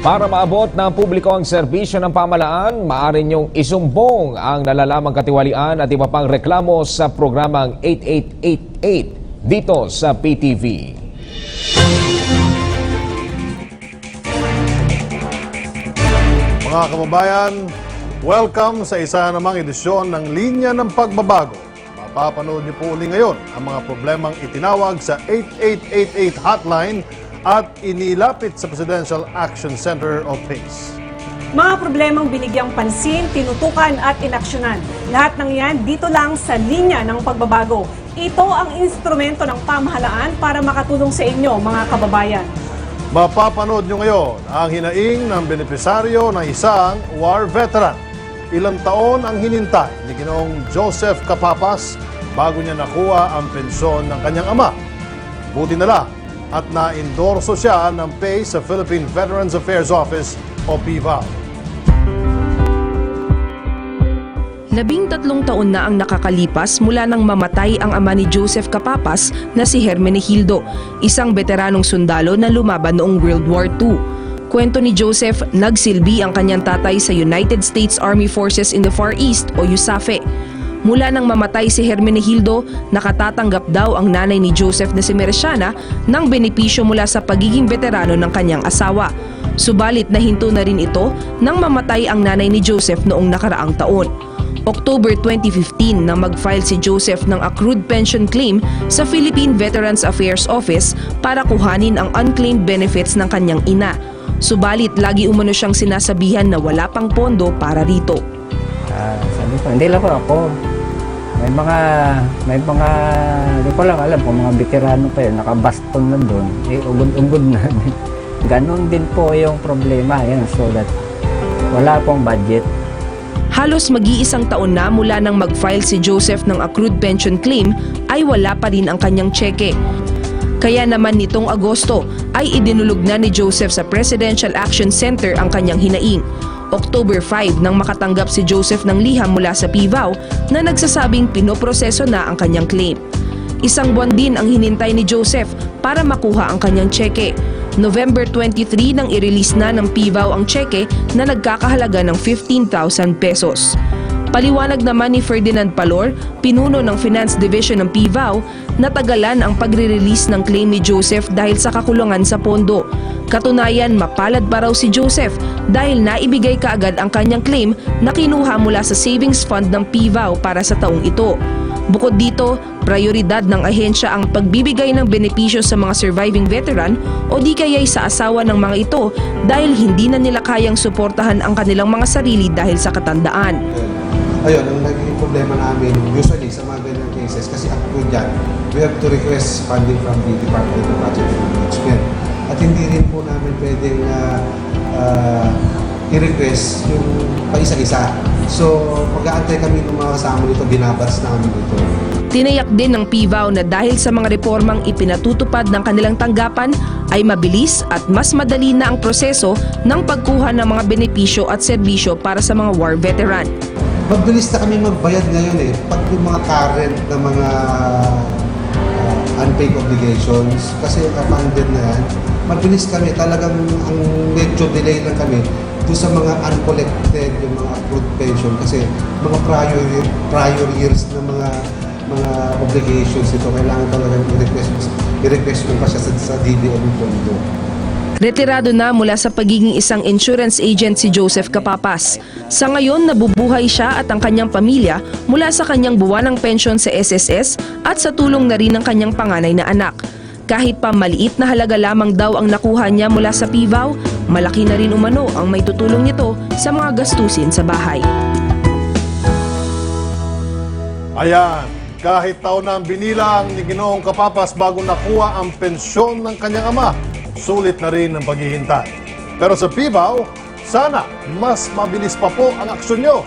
Para maabot ng publiko ang serbisyo ng pamahalaan, maaari niyong isumbong ang nalalamang katiwalian at iba pang reklamo sa programang 8888 dito sa PTV. Mga kababayan, welcome sa isa namang edisyon ng Linya ng Pagbabago. Mapapanood niyo po uli ngayon ang mga problemang itinawag sa 8888 hotline at inilapit sa Presidential Action Center of PACE. Mga problemang binigyang pansin, tinutukan at inaksyonan. Lahat ng yan dito lang sa Linya ng Pagbabago. Ito ang instrumento ng pamahalaan para makatulong sa inyo, mga kababayan. Mapapanood niyo ngayon ang hinaing ng benepisaryo ng isang war veteran. Ilang taon ang hinintay ni Ginoong Joseph Capapas bago niya nakuha ang pensyon ng kanyang ama. Buti na lang at na-endorso siya ng PACE sa Philippine Veterans Affairs Office o PVAO. 13 taon na ang nakakalipas mula nang mamatay ang ama ni Joseph Capapas na si Hermenegildo, isang veteranong sundalo na lumaban noong World War II. Kwento ni Joseph, nagsilbi ang kanyang tatay sa United States Army Forces in the Far East o USAFE. Mula nang mamatay si Hermenegildo, nakatatanggap daw ang nanay ni Joseph na si Merciana ng benepisyo mula sa pagiging veterano ng kanyang asawa. Subalit nahinto na rin ito nang mamatay ang nanay ni Joseph noong nakaraang taon. October 2015 nang mag-file si Joseph ng accrued pension claim sa Philippine Veterans Affairs Office para kuhanin ang unclaimed benefits ng kanyang ina. Subalit lagi umano siyang sinasabihan na wala pang pondo para rito. Sabi ko, hindi lang ako. May mga, hindi ko lang alam kung mga veterano pa yun, nakabaston na doon, ugod-ugod na. Ganon din po yung problema yan, so that wala pong budget. Halos mag-iisang taon na mula nang mag-file si Joseph ng accrued pension claim ay wala pa rin ang kanyang tseke. Kaya naman nitong Agosto ay idinulog na ni Joseph sa Presidential Action Center ang kanyang hinaing. October 5 nang makatanggap si Joseph ng liham mula sa PVAO na nagsasabing pinoproseso na ang kanyang claim. Isang buwan din ang hinintay ni Joseph para makuha ang kanyang tseke. November 23 nang i-release na ng PVAO ang tseke na nagkakahalaga ng 15,000 pesos. Paliwanag naman ni Ferdinand Palor, pinuno ng Finance Division ng PVAO, natagalan ang pagre-release ng claim ni Joseph dahil sa kakulangan sa pondo. Katunayan, mapalad pa raw si Joseph dahil naibigay kaagad ang kanyang claim na kinuha mula sa savings fund ng PVAO para sa taong ito. Bukod dito, prioridad ng ahensya ang pagbibigay ng benepisyo sa mga surviving veteran o di kaya'y sa asawa ng mga ito dahil hindi na nila kayang suportahan ang kanilang mga sarili dahil sa katandaan. Ayun, ang naging problema namin usually sa mga ganyan cases, kasi ako dyan, we have to request funding from the Department of Budget and Management. At hindi rin po namin pwedeng i-request yung pa-isa-isa. So, pag-aantay kami ng mga kasama dito, binabas namin ito. Tinayak din ng PVAO na dahil sa mga reformang ipinatutupad ng kanilang tanggapan ay mabilis at mas madali na ang proseso ng pagkuha ng mga benepisyo at serbisyo para sa mga war veteran. Mabilis na kami magbayad ngayon pag yung mga current na mga unpaid obligations, kasi funded na yan, mabilis kami, talagang ang medyo delay lang kami doon sa mga uncollected, yung mga accrued pension, kasi mga prior years na mga obligations ito, kailangan talaga i-request mo pa siya sa DBM yung pondo. Retirado na mula sa pagiging isang insurance agent si Joseph Capapas. Sa ngayon, nabubuhay siya at ang kanyang pamilya mula sa kanyang buwanang pensyon sa SSS at sa tulong na rin ng kanyang panganay na anak. Kahit pa maliit na halaga lamang daw ang nakuha niya mula sa PVAO, malaki na rin umano ang may tutulong nito sa mga gastusin sa bahay. Ayan, kahit taon na ang binilang ni Ginoong Capapas bago nakuha ang pensyon ng kanyang ama, sulit na rin ang paghihintay. Pero sa PVAO, sana mas mabilis pa po ang aksyon nyo.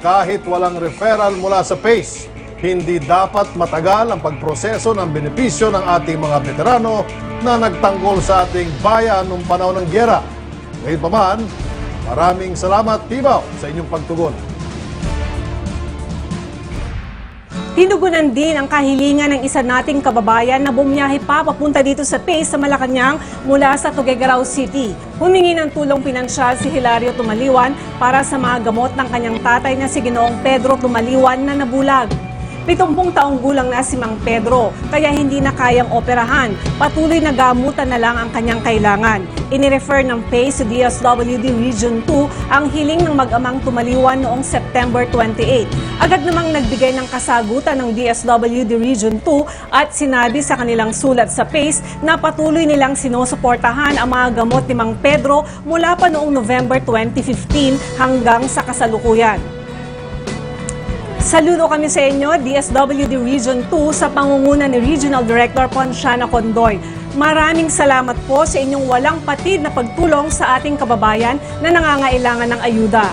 Kahit walang referral mula sa PACE, hindi dapat matagal ang pagproseso ng benepisyo ng ating mga veterano na nagtanggol sa ating bayan noong panahon ng gyera. Ngayon pa man, maraming salamat PVAO sa inyong pagtugon. Tinugunan din ang kahilingan ng isa nating kababayan na bumiyahe pa papunta dito sa PACE sa Malacanang mula sa Tuguegarao City. Humingi ng tulong pinansyal si Hilario Tumaliwan para sa mga gamot ng kanyang tatay na si Ginoong Pedro Tumaliwan na nabulag. 70 taong gulang na si Mang Pedro, kaya hindi na kayang operahan. Patuloy na gamutan na lang ang kanyang kailangan. Inirefer ng PACE sa DSWD Region 2 ang hiling ng mag-amang Tumaliwan noong September 28. Agad namang nagbigay ng kasagutan ng DSWD Region 2 at sinabi sa kanilang sulat sa PACE na patuloy nilang sinusuportahan ang mga gamot ni Mang Pedro mula pa noong November 2015 hanggang sa kasalukuyan. Saludo kami sa inyo, DSWD Region 2 sa pangunguna ni Regional Director Ponciano Condoy. Maraming salamat po sa inyong walang patid na pagtulong sa ating kababayan na nangangailangan ng ayuda.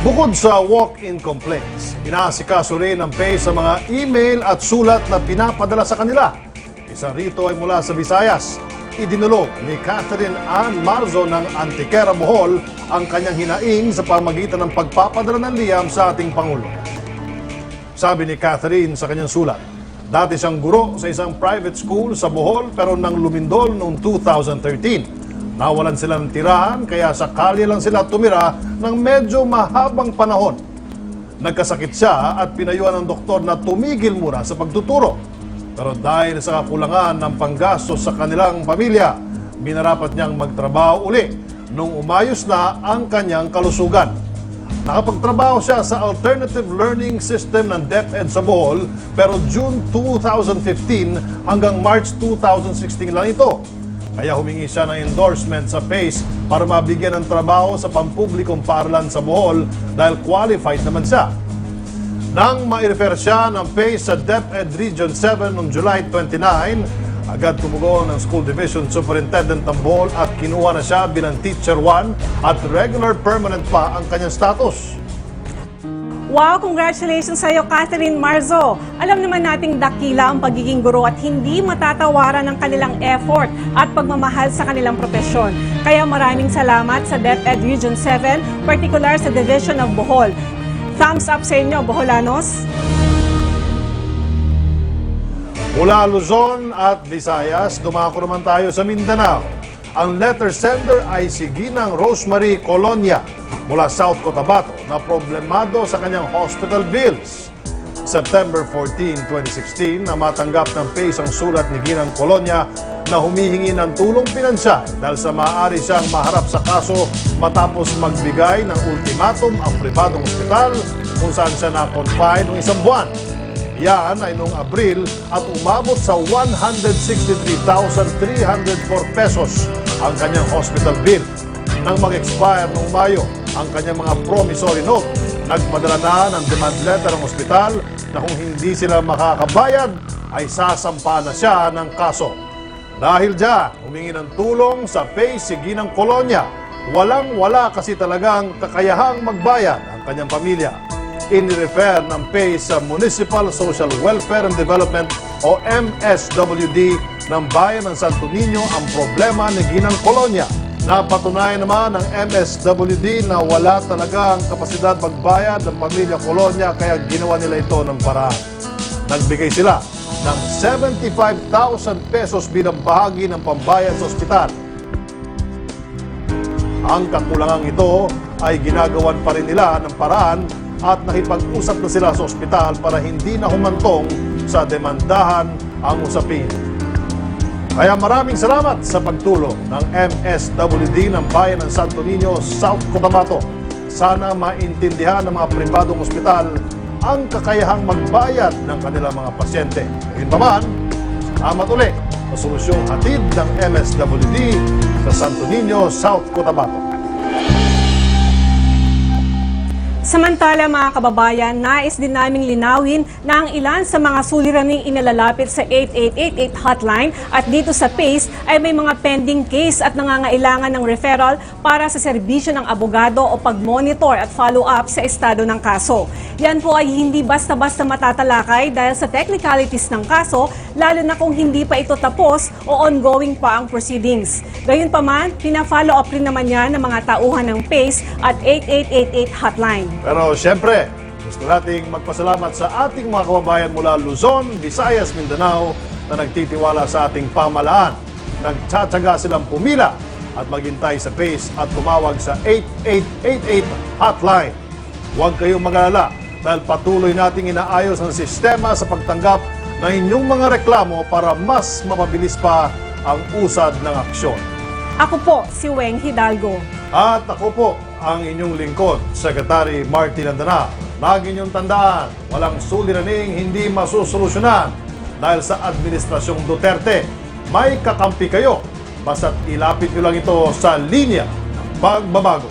Bukod sa walk-in complaints, inaasikaso rin ng PACE sa mga email at sulat na pinapadala sa kanila. Isa rito ay mula sa Visayas. Idinulog ni Catherine Ann Marzo ng Antiquera, Bohol ang kanyang hinaing sa pamagitan ng pagpapadala ng liham sa ating Pangulo. Sabi ni Catherine sa kanyang sulat, dati siyang guro sa isang private school sa Bohol pero nang lumindol noong 2013. Nawalan sila ng tirahan kaya sa kalye lang sila tumira ng medyo mahabang panahon. Nagkasakit siya at pinayuhan ng doktor na tumigil muna sa pagtuturo. Pero dahil sa kakulangan ng panggastos sa kanilang pamilya, minarapat niyang magtrabaho uli nung umayos na ang kanyang kalusugan. Nakapagtrabaho siya sa Alternative Learning System ng DepEd sa Bohol pero June 2015 hanggang March 2016 lang ito. Kaya humingi siya ng endorsement sa PACE para mabigyan ng trabaho sa pampublikong paaralan sa Bohol dahil qualified naman siya. Nang ma-refer siya ng PACE sa DepEd Region 7 noong July 29, agad tumugon ng School Division Superintendent ng Bohol at kinuha na siya bilang Teacher 1 at regular permanent pa ang kanyang status. Wow! Congratulations sa iyo, Catherine Marzo! Alam naman nating dakila ang pagiging guro at hindi matatawaran ng kanilang effort at pagmamahal sa kanilang profesyon. Kaya maraming salamat sa DepEd Region 7, particular sa Division of Bohol. Thumbs up sa inyo, Boholanos! Mula Luzon at Visayas, dumako naman tayo sa Mindanao. Ang letter sender ay si Ginang Rosemary Colonia mula South Cotabato na problemado sa kanyang hospital bills. September 14, 2016, na matanggap ng PACE ang sulat ni Ginang Colonia na humihingi ng tulong pinansyal dahil sa maaari siyang maharap sa kaso matapos magbigay ng ultimatum ang pribadong ospital kung saan siya na-confine ng isang buwan. Yan ay noong Abril at umabot sa 163,304 pesos ang kanyang hospital bill. Nang mag-expire noong Mayo ang kanyang mga promissory note, nagpadala na ng demand letter ang ospital na kung hindi sila makakabayad ay sasampa na siya ng kaso. Dahil dyan, humingi ng tulong sa PACE si Ginang Colonia. Walang-wala kasi talagang kakayahang magbayad ang kanyang pamilya. Inirefer ng PACE sa Municipal Social Welfare and Development o MSWD ng Bayan ng Santo Niño ang problema ni Ginang Colonia. Napatunayan naman ng MSWD na wala talagang kapasidad magbayad ng pamilya Colonia kaya ginawa nila ito ng paraan. Nagbigay sila ng 75,000 pesos bilang bahagi ng pambayad sa ospital. Ang kakulangang ito ay ginagawan pa rin nila ng paraan at nakipag-usap na sila sa ospital para hindi na humantong sa demandahan ang usapin. Kaya maraming salamat sa pagtulong ng MSWD ng Bayan ng Santo Niño, South Cotabato. Sana maintindihan ng mga pribadong ospital ang kakayahang magbayad ng kanilang mga pasyente. Gayunpaman, salamat ulit sa solusyong hatid ng MSWD sa Santo Niño, South Cotabato. Samantala mga kababayan, nais din naming linawin na ang ilan sa mga suliraning inalalapit sa 8888 hotline at dito sa PACE ay may mga pending case at nangangailangan ng referral para sa serbisyo ng abogado o pag-monitor at follow-up sa estado ng kaso. Yan po ay hindi basta-basta matatalakay dahil sa technicalities ng kaso, lalo na kung hindi pa ito tapos o ongoing pa ang proceedings. Gayunpaman, pina-follow up rin naman yan ng mga tauhan ng PACE at 8888 hotline. Pero siyempre, Gusto nating magpasalamat sa ating mga kababayan mula Luzon, Visayas, Mindanao na nagtitiwala sa ating pamahalaan. Nagtsatsaga silang pumila at maghintay sa PACE at tumawag sa 8888 hotline. Huwag kayong mag-alala dahil patuloy nating inaayos ang sistema sa pagtanggap ng inyong mga reklamo para mas mapabilis pa ang usad ng aksyon. Ako po si Weng Hidalgo. At ako po ang inyong lingkod, Secretary Martin Andana. Lagi niyong tandaan, walang suliraning hindi masusolusyonan dahil sa Administrasyong Duterte. May kakampi kayo, basta't ilapit niyo lang ito sa linya ng pagbabago.